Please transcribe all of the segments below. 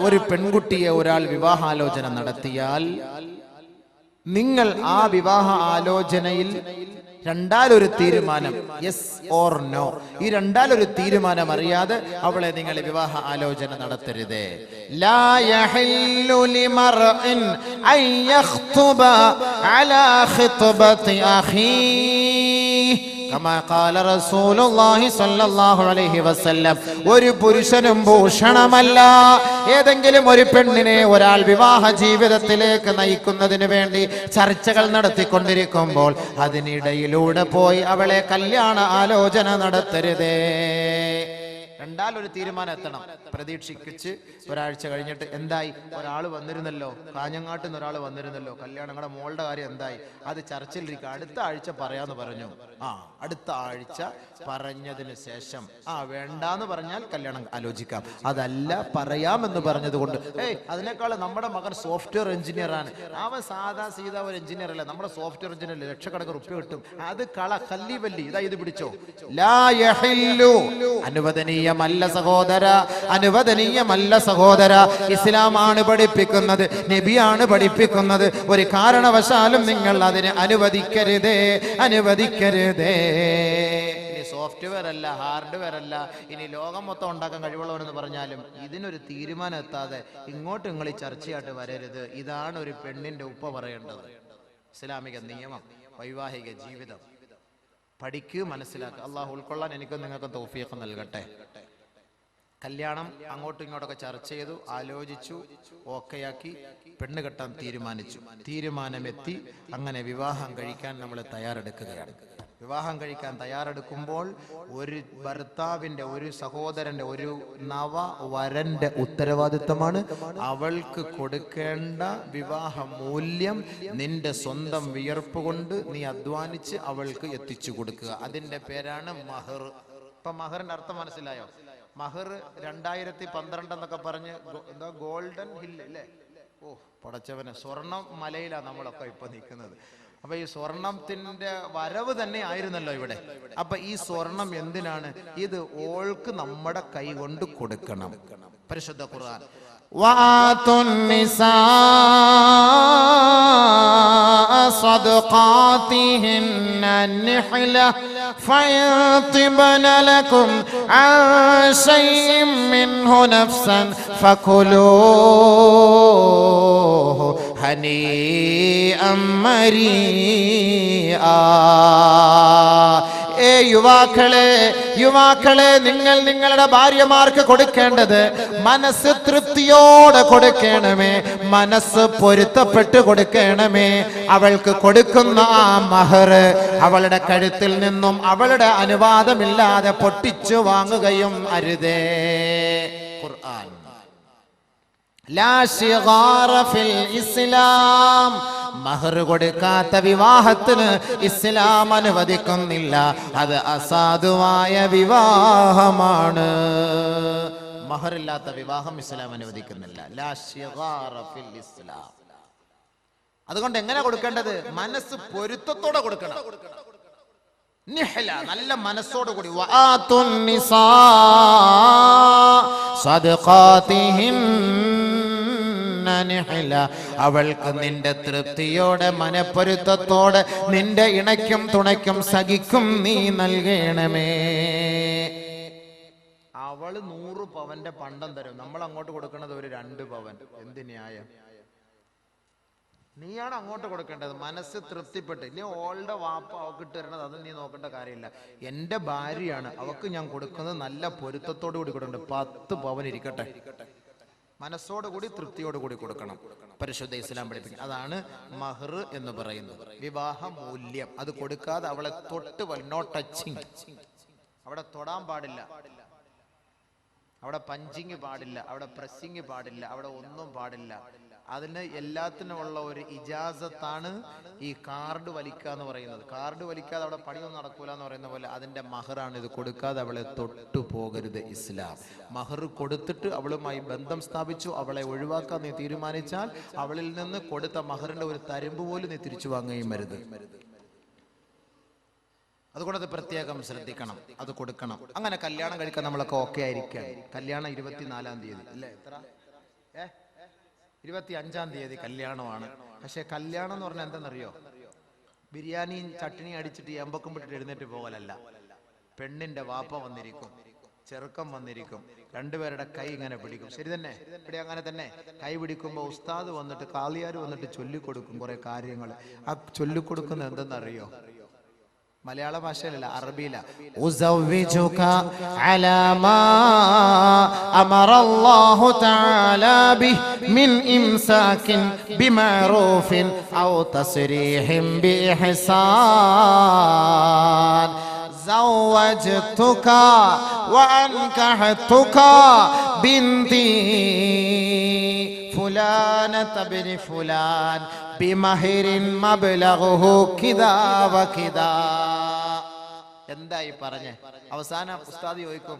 ഒരു പെൺകുട്ടിയെ ഒരാൾ വിവാഹാലോചന നടത്തിയാൽ നിങ്ങൾ ആ വിവാഹ ആലോചനയിൽ രണ്ടാലൊരു തീരുമാനം, യെസ് ഓർ നോ, ഈ രണ്ടാലൊരു തീരുമാനം അറിയാതെ അവളെ നിങ്ങൾ വിവാഹ ആലോചന നടത്തരുത്. ലാ യഹില്ലു ലിമർഇൻ അൻ യഖ്തുബ അലാ ഖിത്ബതി അഖീ കമാ ഖാല റസൂലുള്ളാഹി സ്വല്ലല്ലാഹു അലൈഹി വസല്ലം. ഒരു പുരുഷനും ഭൂഷണമല്ല ഏതെങ്കിലും ഒരു പെണ്ണിനെ ഒരാൾ വിവാഹ ജീവിതത്തിലേക്ക് നയിക്കുന്നതിന് വേണ്ടി ചർച്ചകൾ നടത്തിക്കൊണ്ടിരിക്കുമ്പോൾ അതിനിടയിലൂടെ പോയി അവളെ കല്യാണ ആലോചന നടത്തരുതേ. രണ്ടാലൊരു തീരുമാനം എത്തണം. പ്രതീക്ഷിച്ച് ഒരാഴ്ച കഴിഞ്ഞിട്ട് എന്തായി, ഒരാൾ വന്നിരുന്നല്ലോ, കാഞ്ഞങ്ങാട്ടിൽ നിന്ന് ഒരാൾ വന്നിരുന്നല്ലോ, കല്യാണം ഞങ്ങളുടെ മോളുടെ കാര്യം എന്തായി, അത് ചർച്ചയിലിരിക്കുക, അടുത്ത ആഴ്ച പറയാന്ന് പറഞ്ഞു. അടുത്ത ആഴ്ച പറഞ്ഞതിന് ശേഷം വേണ്ടാന്ന് പറഞ്ഞാൽ കല്യാണം ആലോചിക്കാം. അതല്ല പറയാമെന്ന് പറഞ്ഞത് കൊണ്ട് അതിനേക്കാൾ നമ്മുടെ മകൻ സോഫ്റ്റ്വെയർ എഞ്ചിനീയർ ആണ്, അവൻ സാധാ സീതാ ഒരു എഞ്ചിനീയർ അല്ല, നമ്മുടെ സോഫ്റ്റ്വെയർ എഞ്ചിനീയർ ലക്ഷക്കണക്കിന് റുപ്യ കിട്ടും, അത് കല്ലി വല്ലി, ഇതാ ഇത് പിടിച്ചോ. ലാ യഹില്ലു, അനുവദനീയമല്ല സഹോദര, അനുവദനീയമല്ല സഹോദര. ഇസ്ലാമാണ് പഠിപ്പിക്കുന്നത്, നബിയാണ് പഠിപ്പിക്കുന്നത്. ഒരു കാരണവശാലും നിങ്ങൾ അതിനെ അനുവദിക്കരുതേ, അനുവദിക്കരുതേ. സോഫ്റ്റ്വെയർ അല്ല, ഹാർഡ്വെയർ അല്ല, ഇനി ലോകം മൊത്തം ഉണ്ടാക്കാൻ കഴിവുള്ളവരെന്ന് പറഞ്ഞാലും ഇതിനൊരു തീരുമാനം എത്താതെ ഇങ്ങോട്ട് നിങ്ങൾ ഈ ചർച്ചയായിട്ട് വരരുത്. ഇതാണ് ഒരു പെണ്ണിന്റെ ഉപ്പ പറയേണ്ടത്. ഇസ്ലാമിക നിയമം, വൈവാഹിക ജീവിതം പഠിക്കുക, മനസ്സിലാക്കുക. അള്ളാഹു ഉൾക്കൊള്ളാൻ എനിക്കും നിങ്ങൾക്ക് തൗഫീഖ് നൽകട്ടെ. കല്യാണം അങ്ങോട്ടും ഇങ്ങോട്ടൊക്കെ ചർച്ച ചെയ്തു, ആലോചിച്ചു, ഓക്കെയാക്കി, പെണ്ണ് കെട്ടാൻ തീരുമാനിച്ചു, തീരുമാനമെത്തി, അങ്ങനെ വിവാഹം കഴിക്കാൻ നമ്മൾ തയ്യാറെടുക്കുകയാണ്. വിവാഹം കഴിക്കാൻ തയ്യാറെടുക്കുമ്പോൾ ഒരു ഭർത്താവിന്റെ, ഒരു സഹോദരന്റെ, ഒരു നവവരന്റെ ഉത്തരവാദിത്തമാണ് അവൾക്ക് കൊടുക്കേണ്ട വിവാഹ മൂല്യം നിന്റെ സ്വന്തം വിയർപ്പ് കൊണ്ട് നീ അധ്വാനിച്ച് അവൾക്ക് എത്തിച്ചു കൊടുക്കുക. അതിന്റെ പേരാണ് മഹർ. ഇപ്പൊ മഹറിന്റെ അർത്ഥം മനസ്സിലായോ? മഹർ 2012 എന്നൊക്കെ പറഞ്ഞ് എന്താ ഗോൾഡൻ ഹില്ല് അല്ലേ? പടച്ചവനെ, സ്വർണം മലയിലാണ് നമ്മളൊക്കെ ഇപ്പൊ നിൽക്കുന്നത്. അപ്പൊ ഈ സ്വർണത്തിന്റെ വരവ് തന്നെ ആയിരുന്നല്ലോ ഇവിടെ. അപ്പൊ ഈ സ്വർണം എന്തിനാണ്? ഇത് ഓൾക്ക് നമ്മുടെ കൈ കൊണ്ട് കൊടുക്കണം. പരിശുദ്ധ ഖുർആൻ വആതുൻ നിസാ صدقاتهن النحلة فإن طبن لكم عن شيء منه نفسا فكلوه هنيئا مريئا. യുവാക്കളെ നിങ്ങൾ നിങ്ങളുടെ ഭാര്യമാർക്ക് കൊടുക്കേണ്ടത് മനസ്സ് തൃപ്തിയോടെ കൊടുക്കണമേ, മനസ്സ് പൊരുത്തപ്പെട്ട് കൊടുക്കണമേ. അവൾക്ക് കൊടുക്കുന്ന ആ മഹർ അവളുടെ കഴുത്തിൽ നിന്നും അവളുടെ അനുവാദമില്ലാതെ പൊട്ടിച്ചു വാങ്ങുകയും അരുതേ. ഖുർആൻ ലാ ശിഗാറ ഫിൽ ഇസ്ലാം. മഹർ കൊടുക്കാത്ത വിവാഹത്തിന് ഇസ്ലാം അനുവദിക്കുന്നില്ല. അത് അസാധുവായ വിവാഹമാണ്. മഹറില്ലാത്ത വിവാഹം ഇസ്ലാം അനുവദിക്കുന്നില്ല. ലാ ശിഗാറ ഫിൽ ഇസ്ലാം. അതുകൊണ്ട് എങ്ങനെ കൊടുക്കേണ്ടത്? മനസ്സ് പൊരുത്തത്തോടെ കൊടുക്കണം. നിഹ്ല, നല്ല മനസ്സോടുകൂടി. വആതുൻ നിസാ സദഖാതിഹിൻ, അവൾക്ക് നിന്റെ തൃപ്തിയോടെ, മനപ്പൊരുത്തത്തോടെ, നിന്റെ ഇണയ്ക്കും തുണയ്ക്കും സഖിക്കും നീ നൽകണമേ. അവള് 100 പവന്റെ പണ്ടം തരും, നമ്മൾ അങ്ങോട്ട് കൊടുക്കുന്നത് ഒരു 2 പവൻ. എന്ത് ന്യായം? നീയാണ് അങ്ങോട്ട് കൊടുക്കേണ്ടത്. മനസ്സ് തൃപ്തിപ്പെട്ട്. ഇനി ഓളുടെ വാപ്പ അവൾക്ക് ഇട്ട് തരണത് അത് നീ നോക്കേണ്ട കാര്യമില്ല. എൻ്റെ ഭാര്യയാണ്, അവൾക്ക് ഞാൻ കൊടുക്കുന്നത് നല്ല പൊരുത്തത്തോടു കൂടി കൊടുക്കണ്ട. 10 പവൻ ഇരിക്കട്ടെ, മനസ്സോടുകൂടി തൃപ്തിയോടുകൂടി കൊടുക്കണം. പരിശുദ്ധ ഇസ്ലാം പഠിപ്പിക്കും. അതാണ് മഹർ എന്ന് പറയുന്നത്, വിവാഹ മൂല്യം. അത് കൊടുക്കാതെ അവളെ തൊട്ട്, നോ ടച്ചിങ്, അവിടെ തൊടാൻ പാടില്ല, അവിടെ പഞ്ചിങ് പാടില്ല, അവിടെ പ്രസ്സിങ് പാടില്ല, അവിടെ ഒന്നും പാടില്ല. അതിന് എല്ലാത്തിനുമുള്ള ഒരു ഇജാസത്താണ് ഈ കാർഡ് വലിക്കുക എന്ന് പറയുന്നത്. കാർഡ് വലിക്കാതെ അവിടെ പണിയൊന്നും നടക്കൂല എന്ന് പറയുന്ന പോലെ അതിന്റെ മഹറാണ്. ഇത് കൊടുക്കാതെ അവളെ തൊട്ടു പോകരുത് ഇസ്ലാം. മഹർ കൊടുത്തിട്ട് അവളുമായി ബന്ധം സ്ഥാപിച്ചു, അവളെ ഒഴിവാക്കാൻ നീ തീരുമാനിച്ചാൽ അവളിൽ നിന്ന് കൊടുത്ത മഹറിന്റെ ഒരു തരുമ്പ് പോലും നീ തിരിച്ചു വാങ്ങുകയും വരുത്. അതുകൊണ്ട് അത് പ്രത്യേകം ശ്രദ്ധിക്കണം, അത് കൊടുക്കണം. അങ്ങനെ കല്യാണം കഴിക്കാൻ നമ്മളൊക്കെ ഓക്കെ ആയിരിക്കാം. കല്യാണം 24-ാം തീയതി അല്ലേ? എത്ര 25-ാം തീയതി കല്യാണമാണ്. പക്ഷെ കല്യാണം എന്ന് പറഞ്ഞാൽ എന്താണെന്നറിയോ? ബിരിയാണിയും ചട്നിയും അടിച്ചിട്ട് എമ്പക്കം വിട്ടിട്ട് എഴുന്നേറ്റ് പോകലല്ല. പെണ്ണിന്റെ വാപ്പ വന്നിരിക്കും, ചെറുക്കം വന്നിരിക്കും, രണ്ടുപേരുടെ കൈ ഇങ്ങനെ പിടിക്കും. ശരി തന്നെ? ഇവിടെ അങ്ങനെ തന്നെ കൈ പിടിക്കുമ്പോൾ ഉസ്താദ് വന്നിട്ട് കാളിയാർ വന്നിട്ട് ചൊല്ലിക്കൊടുക്കും കുറെ കാര്യങ്ങൾ. ആ ചൊല്ലിക്കൊടുക്കുന്നത് എന്തെന്നറിയോ? മലയാള ഭാഷയിലല്ല, അറബിയില. ഉസവ്വിജുക അലാ മാ അമറല്ലാഹു തആല ബിഹി മിൻ ഇംസാകിൻ ബിമഅറൂഫിൻ ഔ തസ്രീഹിൻ ബിഇഹ്സാൻ زوجتك وأنكحتك بنتي فلانة بن فلان بمهر مبلغه كذا وكذا. എന്തായി പറഞ്ഞേ? അവസാനം ഉസ്താദ് ചോദിക്കും,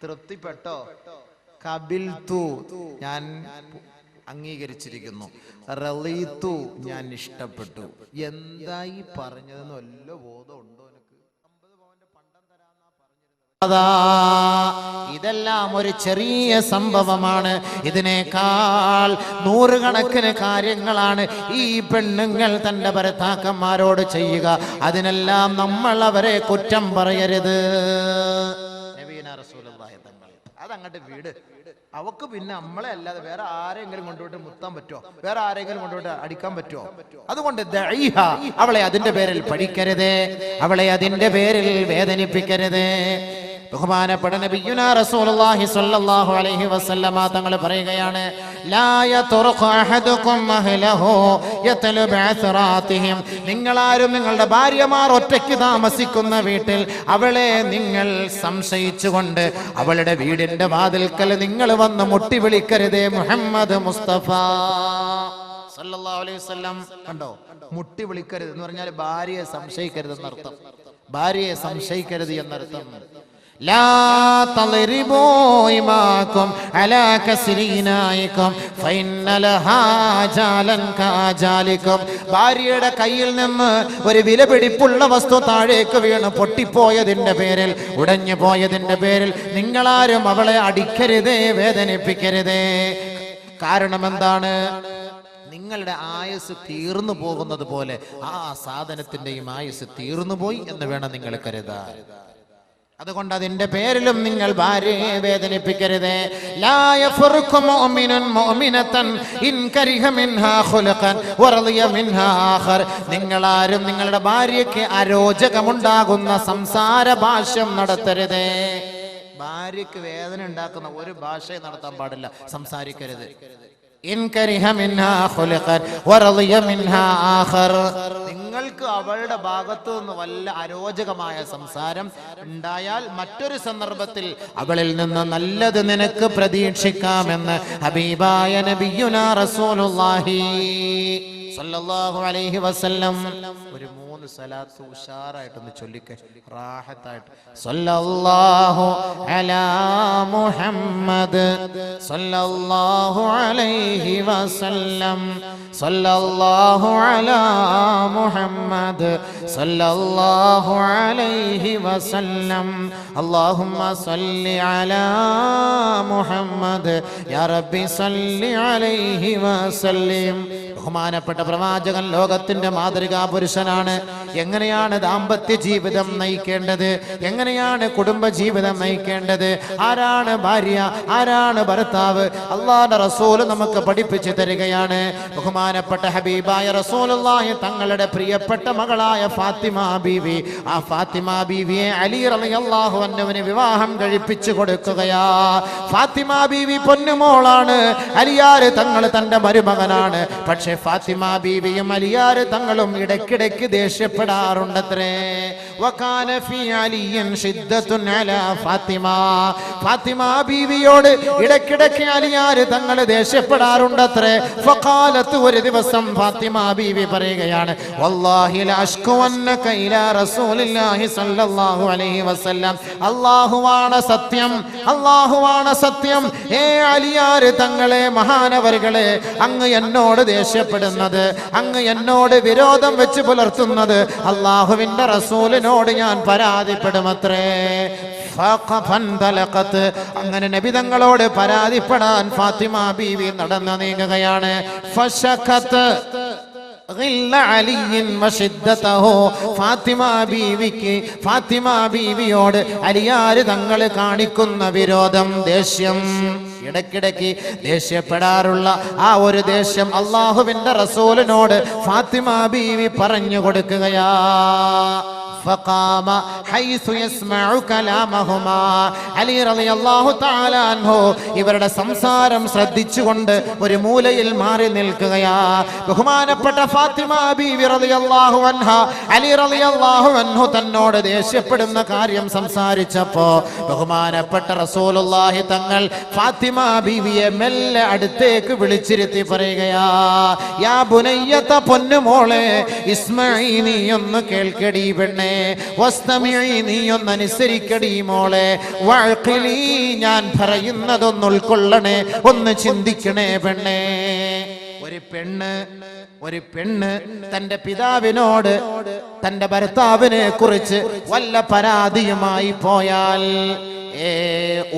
തൃപ്തിപ്പെട്ടോ? കബിൽതു, ഞാൻ അംഗീകരിച്ചിരിക്കുന്നു. റളീതു, ഞാൻ ഇഷ്ടപ്പെട്ടു. എന്തായി പറഞ്ഞതെന്ന് വല്ല ബോധമുണ്ടോ? ഇതെല്ലാം ഒരു ചെറിയ സംഭവമാണ്. ഇതിനേക്കാൾ നൂറുകണക്കിന് കാര്യങ്ങളാണ് ഈ പെണ്ണുങ്ങൾ തന്റെ ഭർത്താക്കന്മാരോട് ചെയ്യുക. അതിനെല്ലാം നമ്മൾ അവരെ കുറ്റം പറയരുത്. നബിയുനാ റസൂലുള്ളാഹി തങ്ങൾ അതങ്ങോട്ട് വീട്. അവക്ക് പിന്നെ നമ്മളെ അല്ലാതെ വേറെ ആരെങ്കിലും കൊണ്ടുപോയിട്ട് മുത്താൻ പറ്റുമോ? വേറെ ആരെങ്കിലും കൊണ്ടുപോയിട്ട് അടിക്കാൻ പറ്റുമോ? അതുകൊണ്ട് ദഈഹ, അവളെ അതിന്റെ പേരിൽ പഠിക്കരുത്, അവളെ അതിന്റെ പേരിൽ വേദനിപ്പിക്കരുത്. ബഹുമാനപ്പെട്ട നബിയുനാ റസൂലുള്ളാഹി സ്വല്ലല്ലാഹു അലൈഹി വസല്ലമ തങ്ങൾ പറയുകയാണ്, ലാ യത്റുഖു അഹദുകും അഹ്ലഹു യത്ലു ബഅസ്റാതിഹിം. നിങ്ങളാരും നിങ്ങളുടെ ഭാര്യമാർ ഒറ്റയ്ക്ക് താമസിക്കുന്ന വീട്ടിൽ അവളെ നിങ്ങൾ സംശയിച്ചുകൊണ്ട് അവളുടെ വീടിന്റെ വാതിൽക്കൽ നിങ്ങൾ വന്ന് മുട്ടി വിളിക്കരുതേ. മുഹമ്മദ് മുസ്തഫ സല്ലല്ലാഹു അലൈഹി വസല്ലം കണ്ടോ? മുട്ടി വിളിക്കരുത് എന്ന് പറഞ്ഞാൽ ഭാര്യയെ സംശയിക്കരുത് എന്നർത്ഥം. ഭാര്യയെ സംശയിക്കരുത് എന്നർത്ഥം. ലാ തളിരിബൂ ഇമാകും അലാ കസ്രീനായികും ഫഇന്നലഹാ ജാലൻ കാജാലികും. ഭാര്യയുടെ കയ്യിൽ നിന്ന് ഒരു വിലപിടിപ്പുള്ള വസ്തു താഴേക്ക് വീണ് പൊട്ടിപ്പോയതിന്റെ പേരിൽ, ഉടഞ്ഞു പോയതിന്റെ പേരിൽ നിങ്ങളാരും അവളെ അടിക്കരുതേ, വേദനിപ്പിക്കരുതേ. കാരണം എന്താണ്? നിങ്ങളുടെ ആയുസ് തീർന്നു പോകുന്നത് പോലെ ആ സാധനത്തിന്റെയും ആയുസ് തീർന്നു പോയി എന്ന് വേണം നിങ്ങൾ കരുതാൻ. അതുകൊണ്ട് അതിന്റെ പേരിലും നിങ്ങൾ ഭാര്യയെ വേദനിപ്പിക്കരുത്. ലാ യഫറുഖു മുഅ്മിനുൻ മുഅ്മിനതൻ ഇൻ കരിഹ മിൻഹാ ഖുലഖൻ വറളിയ മിൻഹാ ആഖർ. നിങ്ങളാരും നിങ്ങളുടെ ഭാര്യയ്ക്ക് അരോചകമുണ്ടാകുന്ന സംസാര ഭാഷ്യം നടത്തരുത്. ഭാര്യയ്ക്ക് വേദന ഉണ്ടാക്കുന്ന ഒരു ഭാഷയും നടത്താൻ പാടില്ല, സംസാരിക്കരുത്. നിങ്ങൾക്ക് അവളുടെ ഭാഗത്തു നിന്ന് വല്ല അരോചകമായ സംസാരം ഉണ്ടായാൽ മറ്റൊരു സന്ദർഭത്തിൽ അവളിൽ നിന്ന് നല്ലത് നിനക്ക് പ്രതീക്ഷിക്കാമെന്ന് ഹബീബായ നബിയുനാ റസൂലുള്ളാഹി സ്വല്ലല്ലാഹു അലൈഹി വസല്ലം. ഒരു 3 സലാത്ത് ഉഷാറായിട്ടൊന്ന് ചൊല്ലിക്കെ, റാഹത്തായിട്ട്. സ്വല്ലല്ലാഹു അലാ മുഹമ്മദ് സ്വല്ലല്ലാഹു അലൈഹി വസല്ലം. സ്വല്ലല്ലാഹു അലാ മുഹമ്മദ് സ്വല്ലല്ലാഹു അലൈഹി വസല്ലം. അല്ലാഹുമ്മ സ്വല്ലി അലാ മുഹമ്മദ് യാ റബ്ബി സ്വല്ലി അലൈഹി വസല്ലം. ബഹുമാനപ്പെട്ട പ്രവാചകൻ ലോകത്തിന്റെ മാതൃകാ പുരുഷനാണ്. എങ്ങനെയാണ് ദാമ്പത്യ ജീവിതം നയിക്കേണ്ടത്, എങ്ങനെയാണ് കുടുംബ ജീവിതം നയിക്കേണ്ടത്, ആരാണ് ഭാര്യ, ആരാണ് ഭർത്താവ്, അല്ലാഹുവിന്റെ റസൂൽ നമുക്ക് പഠിപ്പിച്ചു തരികയാണ്. ബഹുമാനപ്പെട്ട ഹബീബായ റസൂലുള്ളാഹി തങ്ങളുടെ പ്രിയപ്പെട്ട മകളായ ഫാത്തിമ ബീവി, ആ ഫാത്തിമ ബീവിയെ അലി റളിയല്ലാഹു അൻഹുവിന് വിവാഹം കഴിപ്പിച്ചു കൊടുക്കുകയാ. ഫാത്തിമ ബീവി പൊന്നുമോളാണ്, അലിയാർ തങ്ങൾ തന്റെ മരുമകനാണ്. പക്ഷേ ഫാത്തിമ ബീവിയും അലിയാർ തങ്ങളും ഇടയ്ക്കിടയ്ക്ക് ദേഷ്യപ്പെടാറുണ്ടത്രേ. വകാന ഫീ അലിയൻ ശിദ്ദത്തുൻ അലാ ഫാത്തിമ. ഫാത്തിമ ബീവിയോട് ഇടയ്ക്കിടയ്ക്ക് അലിയാർ തങ്ങൾ ദേഷ്യപ്പെടാറുണ്ടത്രേ. ഫഖാലത്ത്, ഒരു ദിവസം ഫാത്തിമ ബീവി പറയുകയാണ്, വല്ലാഹി ലാ അഷ്കുവന്നക ഇലാ റസൂലില്ലാഹി സ്വല്ലല്ലാഹു അലൈഹി വസല്ലം. അല്ലാഹുവാണ് സത്യം, അല്ലാഹുവാണ് സത്യം. ഏ അലിയാർ തങ്ങളെ, മഹാനവറുകളെ, അങ്ങ് എന്നോട് ദേഷ്യപ്പെടുന്നത്, അങ്ങ് എന്നോട് വിരോധം വെച്ച് പുലർത്തുന്നത് അള്ളാഹുവിന്റെ റസൂലിനോട് ഞാൻ പരാതിപ്പെടുമത്രേ. അങ്ങനെ നബി തങ്ങളോട് പരാതിപ്പെടാൻ ഫാത്തിമ ബീവി നടന്നു നീങ്ങുകയാണ്. ഫാത്തിമ ബീവിയോട് അലിയാര് തങ്ങൾ കാണിക്കുന്ന വിരോധം, ദേഷ്യം, ഇടയ്ക്കിടയ്ക്ക് ദേഷ്യപ്പെടാറുള്ള ആ ഒരു ദേഷ്യം അള്ളാഹുവിന്റെ റസൂലിനോട് ഫാത്തിമ ബീവി പറഞ്ഞു കൊടുക്കുകയാ. فقام حيث يسمع كلامهما അലി റളിയല്ലാഹു തആല അൻഹു ഇവരുടെ സംസാരം ശ്രദ്ധിച്ചുകൊണ്ട് ഒരു മൂലയിൽ മാറി നിൽക്കുകയാ. ബഹുമാനപ്പെട്ട ഫാത്തിമ ബീവി റളിയല്ലാഹു അൻഹ അലി റളിയല്ലാഹു അൻഹു തന്നോട് ദേഷ്യപ്പെടുന്ന കാര്യം സംസാരിച്ചപ്പോ ബഹുമാനപ്പെട്ട റസൂലുള്ളാഹി തങ്ങൾ ഫാത്തിമ ബീവിയെ മെല്ലെ അടുത്തേക്ക് വിളിച്ചിരുത്തി പറയുകയാ, യാ ബുനയ്യത, പൊന്നുമോളെ, ഇസ്മഈ, നീ ഒന്ന് കേൾക്കടി പെണ്ണേ, വസ്തമിഇ, നീ ഒന്ന് അനുസരിക്കടി മോളെ, വഅഖിലി, ഞാൻ പറയുന്നതൊന്ന് ഉൾക്കൊള്ളണേ, ഒന്ന് ചിന്തിക്കണേ പെണ്ണേ. ഒരു പെണ്ണ് തന്റെ പിതാവിനോട് തന്റെ ഭർത്താവിനെ കുറിച്ച് വല്ല പരാതിയുമായി പോയാൽ,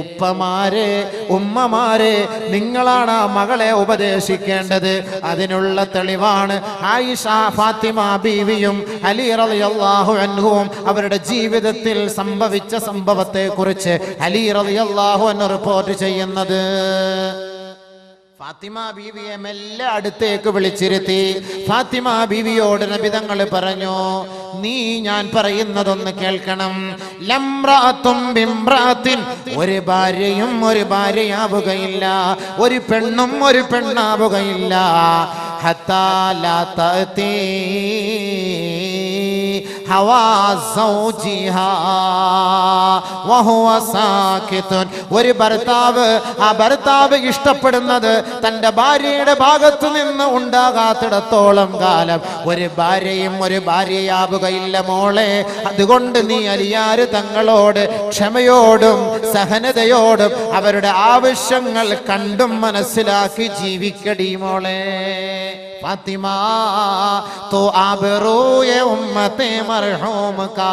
ഉപ്പമാരെ, ഉമ്മമാരെ, നിങ്ങളാണ് ആ മകളെ ഉപദേശിക്കേണ്ടത്. അതിനുള്ള തെളിവാണ് ആയിഷ, ഫാത്തിമ ബീവിയും അലി റളിയല്ലാഹു അൻഹുവും അവരുടെ ജീവിതത്തിൽ സംഭവിച്ച സംഭവത്തെ കുറിച്ച് അലി റളിയല്ലാഹു അൻഹു റിപ്പോർട്ട് ചെയ്യുന്നത്. ഫാത്തിമ ബീവിയെ മെല്ലെ അടുത്തേക്ക് വിളിച്ചിരുത്തി ഫാത്തിമ ബീവിയോട് നബി തങ്ങൾ പറഞ്ഞു, നീ ഞാൻ പറയുന്നതൊന്ന് കേൾക്കണം. ലംറഅത്തും ബിംറഅത്തിൻ, ഒരു ഭാര്യയും ഒരു ഭാര്യയാവുകയില്ല, ഒരു പെണ്ണും ഒരു പെണ്ണാവുകയില്ല. ഹത്താ ലാ തഅതി ഹവാ സൗജിഹാ വഹുവ സാകിതുൻ, ഒരു ഭർത്താവ് ഇഷ്ടപ്പെടുന്നത് തന്റെ ഭാര്യയുടെ ഭാഗത്തു നിന്ന് ഉണ്ടാകാത്തിടത്തോളം കാലം ഒരു ഭാര്യയും ഒരു ഭാര്യയാവുകയില്ല മോളെ. അതുകൊണ്ട് നീ അലിയാര് തങ്ങളോട് ക്ഷമയോടും സഹനതയോടും അവരുടെ ആവശ്യങ്ങൾ കണ്ടും മനസ്സിലാക്കി ജീവിക്കടി മോളെ. ഫാത്തിമ തോ ആബറൂയെ ഉമ്മത്തെ മർഹൂം കാ,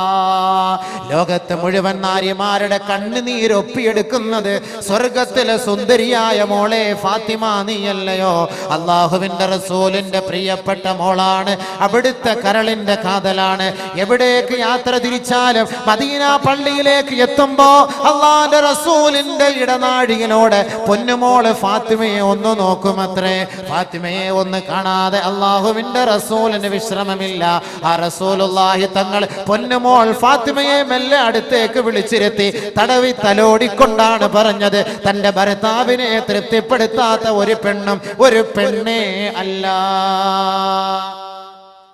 ലോകത്ത് മുഴുവൻ നാരിമാരുടെ കണ്ണുനീരൊപ്പിയെടുക്കുന്നത് സ്വർഗത്തിലെ സുന്ദരിയായ മോളെ ഫാത്തിമ നീയല്ലയോ? അള്ളാഹുവിന്റെ റസൂലിന്റെ പ്രിയപ്പെട്ട മോളാണ്, അവിടുത്തെ കരളിന്റെ കാതലാണ്. എവിടേക്ക് യാത്ര തിരിച്ചാലും മദീന പള്ളിയിലേക്ക് എത്തുമ്പോ അള്ളാഹുവിന്റെ റസൂലിന്റെ ഇടനാഴിയിലൂടെ പൊന്നുമോള് ഫാത്തിമയെ ഒന്ന് നോക്കുമത്രേ. ഫാത്തിമയെ ഒന്ന് കാണാതെ അള്ളാഹുവിന്റെ റസൂലിന് വിശ്രമമില്ല. ആ റസൂലുള്ളാഹി തങ്ങൾ പൊന്നുമോൾ ഫാത്തിമയെ മെല്ലെ അടുത്തേക്ക് വിളിച്ചിരുത്തി തടവി തലോടിക്കൊണ്ടാണ് പറഞ്ഞത്, തന്റെ ഭർത്താവിനെ തൃപ്തിപ്പെടുത്താത്ത ഒരു പെണ്ണും ഒരു പെണ്ണേ അല്ല.